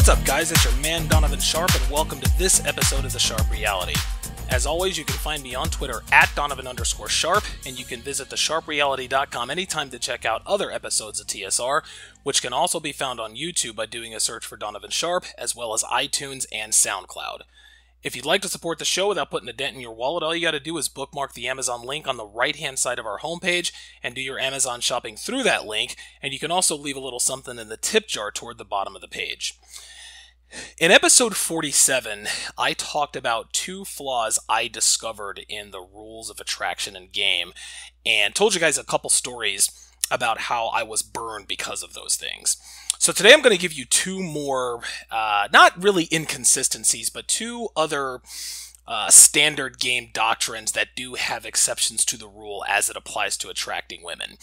What's up, guys? It's your man Donovan Sharp, and welcome to this episode of The Sharp Reality. As always, you can find me on Twitter at Donovan_Sharp, and you can visit thesharpreality.com anytime to check out other episodes of TSR, which can also be found on YouTube by doing a search for Donovan Sharp, as well as iTunes and SoundCloud. If you'd like to support the show without putting a dent in your wallet, all you gotta do is bookmark the Amazon link on the right-hand side of our homepage and do your Amazon shopping through that link, and you can also leave a little something in the tip jar toward the bottom of the page. In episode 47, I talked about two flaws I discovered in the rules of attraction in game, and told you guys a couple stories about how I was burned because of those things. So today I'm going to give you two more, not really inconsistencies, but two other standard game doctrines that do have exceptions to the rule as it applies to attracting women.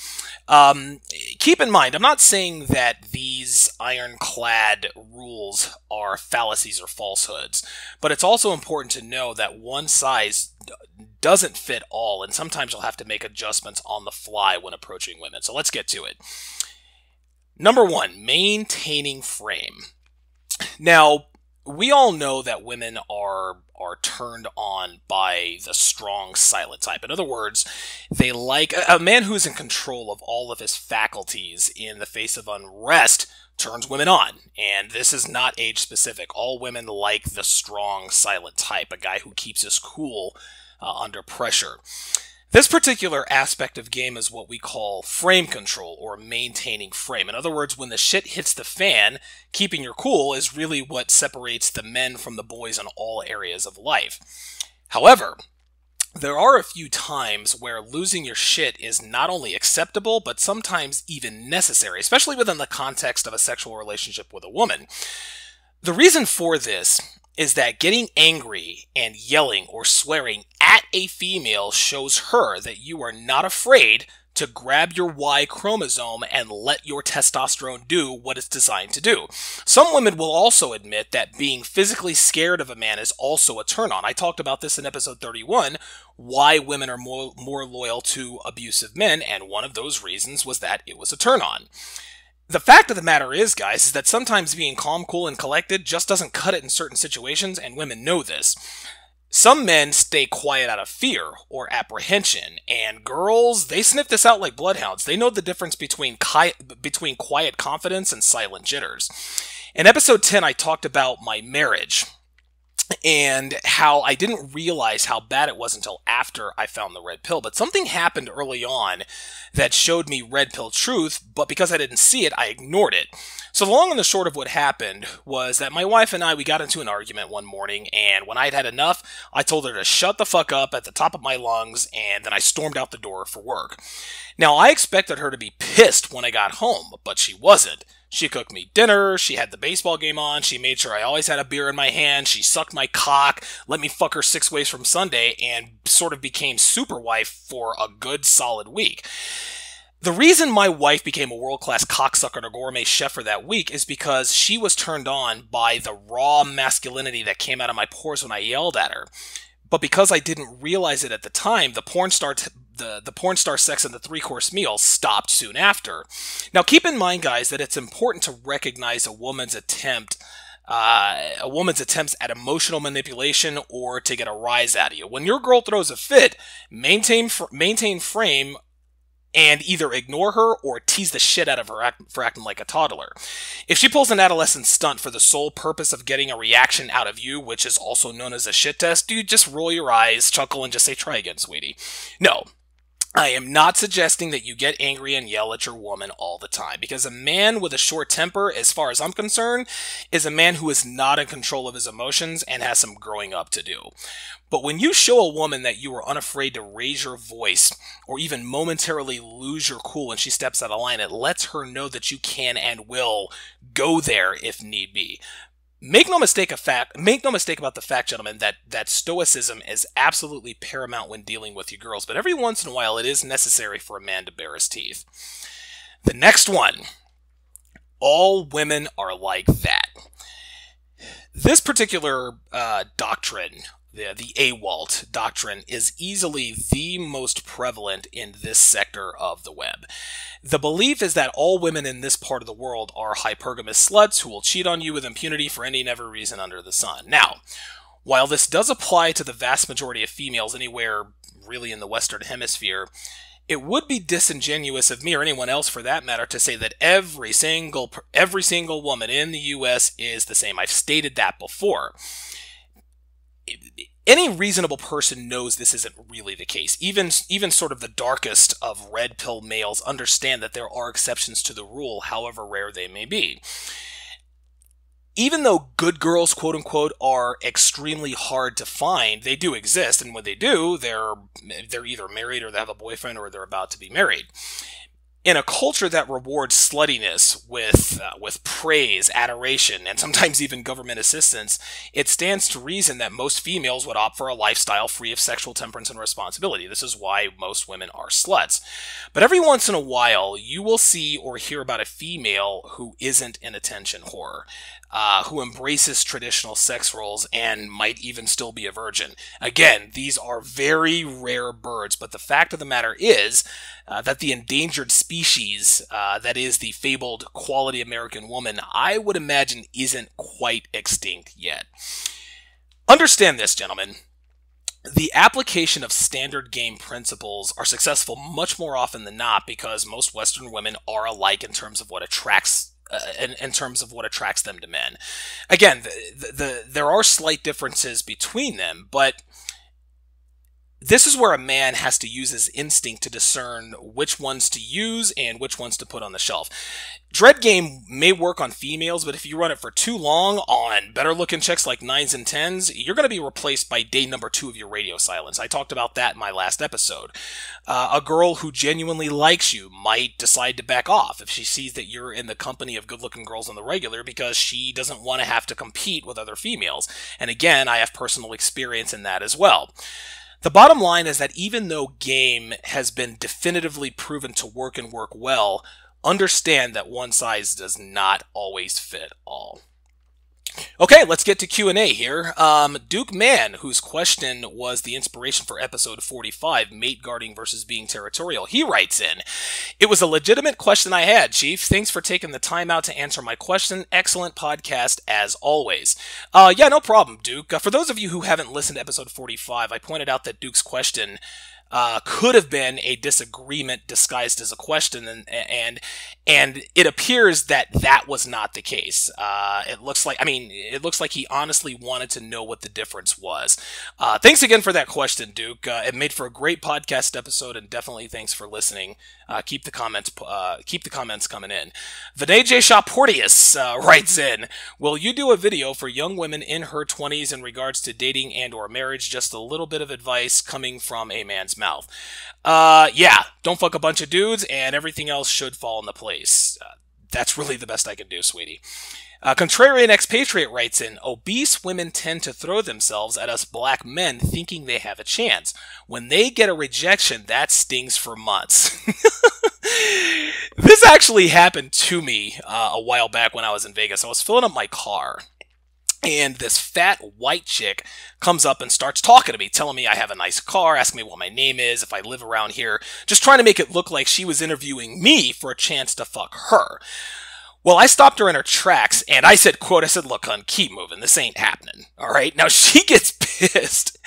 Keep in mind, I'm not saying that these ironclad rules are fallacies or falsehoods, but it's also important to know that one size doesn't fit all, and sometimes you'll have to make adjustments on the fly when approaching women. So let's get to it. Number one, maintaining frame. Now, we all know that women are turned on by the strong, silent type. In other words, they like a man who's in control of all of his faculties in the face of unrest turns women on. And this is not age specific. All women like the strong, silent type, a guy who keeps his cool under pressure. This particular aspect of game is what we call frame control, or maintaining frame. In other words, when the shit hits the fan, keeping your cool is really what separates the men from the boys in all areas of life. However, there are a few times where losing your shit is not only acceptable, but sometimes even necessary, especially within the context of a sexual relationship with a woman. The reason for this is that getting angry and yelling or swearing at a female shows her that you are not afraid to grab your Y chromosome and let your testosterone do what it's designed to do. Some women will also admit that being physically scared of a man is also a turn-on. I talked about this in episode 31, why women are more loyal to abusive men, and one of those reasons was that it was a turn-on. The fact of the matter is, guys, is that sometimes being calm, cool, and collected just doesn't cut it in certain situations, and women know this. Some men stay quiet out of fear or apprehension, and girls, they sniff this out like bloodhounds. They know the difference between quiet confidence and silent jitters. In episode 10, I talked about my marriage and how I didn't realize how bad it was until after I found the red pill. But something happened early on that showed me red pill truth, but because I didn't see it, I ignored it. So the long and the short of what happened was that my wife and I, we got into an argument one morning, and when I'd had enough, I told her to shut the fuck up at the top of my lungs, and then I stormed out the door for work. Now, I expected her to be pissed when I got home, but she wasn't. She cooked me dinner, she had the baseball game on, she made sure I always had a beer in my hand, she sucked my cock, let me fuck her 6 ways from Sunday, and sort of became super wife for a good solid week. The reason my wife became a world-class cocksucker and a gourmet chef for that week is because she was turned on by the raw masculinity that came out of my pores when I yelled at her. But because I didn't realize it at the time, the porn star sex and the 3-course meal stopped soon after. Now, keep in mind, guys, that it's important to recognize a woman's attempts at emotional manipulation or to get a rise out of you. When your girl throws a fit, maintain frame and either ignore her or tease the shit out of her for acting like a toddler. If she pulls an adolescent stunt for the sole purpose of getting a reaction out of you, which is also known as a shit test, dude, just roll your eyes, chuckle, and just say, try again, sweetie. No. I am not suggesting that you get angry and yell at your woman all the time, because a man with a short temper, as far as I'm concerned, is a man who is not in control of his emotions and has some growing up to do. But when you show a woman that you are unafraid to raise your voice or even momentarily lose your cool when she steps out of line, it lets her know that you can and will go there if need be. Make no mistake about the fact, gentlemen, that stoicism is absolutely paramount when dealing with you girls, but every once in a while it is necessary for a man to bare his teeth. The next one. All women are like that. This particular doctrine the AWOLT doctrine is easily the most prevalent in this sector of the web. The belief is that all women in this part of the world are hypergamous sluts who will cheat on you with impunity for any and every reason under the sun. Now, while this does apply to the vast majority of females anywhere really in the Western Hemisphere, it would be disingenuous of me, or anyone else for that matter, to say that every single woman in the U.S. is the same. I've stated that before. Any reasonable person knows this isn't really the case. Even sort of the darkest of red pill males understand that there are exceptions to the rule, however rare they may be. Even though good girls, quote unquote, are extremely hard to find, they do exist, and when they do, they're either married or they have a boyfriend or they're about to be married. In a culture that rewards sluttiness with praise, adoration, and sometimes even government assistance, it stands to reason that most females would opt for a lifestyle free of sexual temperance and responsibility. This is why most women are sluts. But every once in a while, you will see or hear about a female who isn't an attention whore, who embraces traditional sex roles and might even still be a virgin. Again, these are very rare birds, but the fact of the matter is that the endangered species, that is the fabled quality American woman, I would imagine isn't quite extinct yet. Understand this, gentlemen. The application of standard game principles are successful much more often than not because most Western women are alike in terms of what attracts them to men. Again, there are slight differences between them, but this is where a man has to use his instinct to discern which ones to use and which ones to put on the shelf. Dread game may work on females, but if you run it for too long on better-looking chicks like 9s and 10s, you're going to be replaced by day number 2 of your radio silence. I talked about that in my last episode. A girl who genuinely likes you might decide to back off if she sees that you're in the company of good-looking girls on the regular because she doesn't want to have to compete with other females. And again, I have personal experience in that as well. The bottom line is that even though game has been definitively proven to work and work well, understand that one size does not always fit all. Okay, let's get to Q&A here. Duke Man, whose question was the inspiration for episode 45, mate guarding versus being territorial, he writes in, "It was a legitimate question I had, Chief. Thanks for taking the time out to answer my question. Excellent podcast, as always." Yeah, no problem, Duke. For those of you who haven't listened to episode 45, I pointed out that Duke's question could have been a disagreement disguised as a question, and it appears that that was not the case. It looks like he honestly wanted to know what the difference was. Thanks again for that question, Duke. It made for a great podcast episode, and definitely thanks for listening. Keep the comments coming in. Vinay J. Shaportius writes in, "Will you do a video for young women in her 20s in regards to dating and or marriage? Just a little bit of advice coming from a man's mouth." Yeah, don't fuck a bunch of dudes, and everything else should fall into place. That's really the best I can do, sweetie. Contrarian Expatriate writes in, "Obese women tend to throw themselves at us black men thinking they have a chance. When they get a rejection, that stings for months." This actually happened to me a while back when I was in Vegas. I was filling up my car, and this fat white chick comes up and starts talking to me, telling me I have a nice car, asking me what my name is, if I live around here, just trying to make it look like she was interviewing me for a chance to fuck her. Well, I stopped her in her tracks, and I said, quote, I said, "Look, hon, keep moving. This ain't happening." All right? Now, she gets pissed,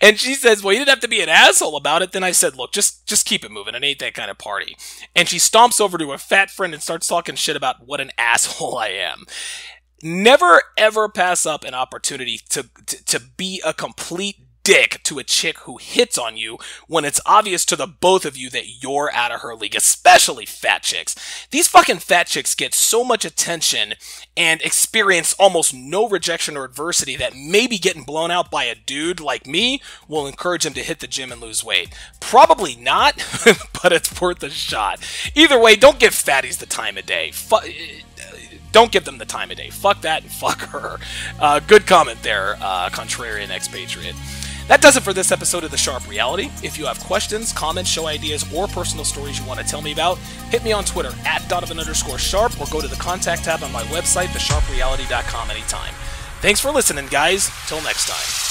and she says, "Well, you didn't have to be an asshole about it." Then I said, "Look, just keep it moving. It ain't that kind of party." And she stomps over to her fat friend and starts talking shit about what an asshole I am. Never, ever pass up an opportunity to be a complete dick to a chick who hits on you when it's obvious to the both of you that you're out of her league, especially fat chicks. These fucking fat chicks get so much attention and experience almost no rejection or adversity that maybe getting blown out by a dude like me will encourage them to hit the gym and lose weight. Probably not, but it's worth a shot. Either way, don't give fatties the time of day. Don't give them the time of day. Fuck that and fuck her. Good comment there, Contrarian Expatriate. That does it for this episode of The Sharp Reality. If you have questions, comments, show ideas, or personal stories you want to tell me about, hit me on Twitter @Donovan_Sharp or go to the contact tab on my website, thesharpreality.com anytime. Thanks for listening, guys. Till next time.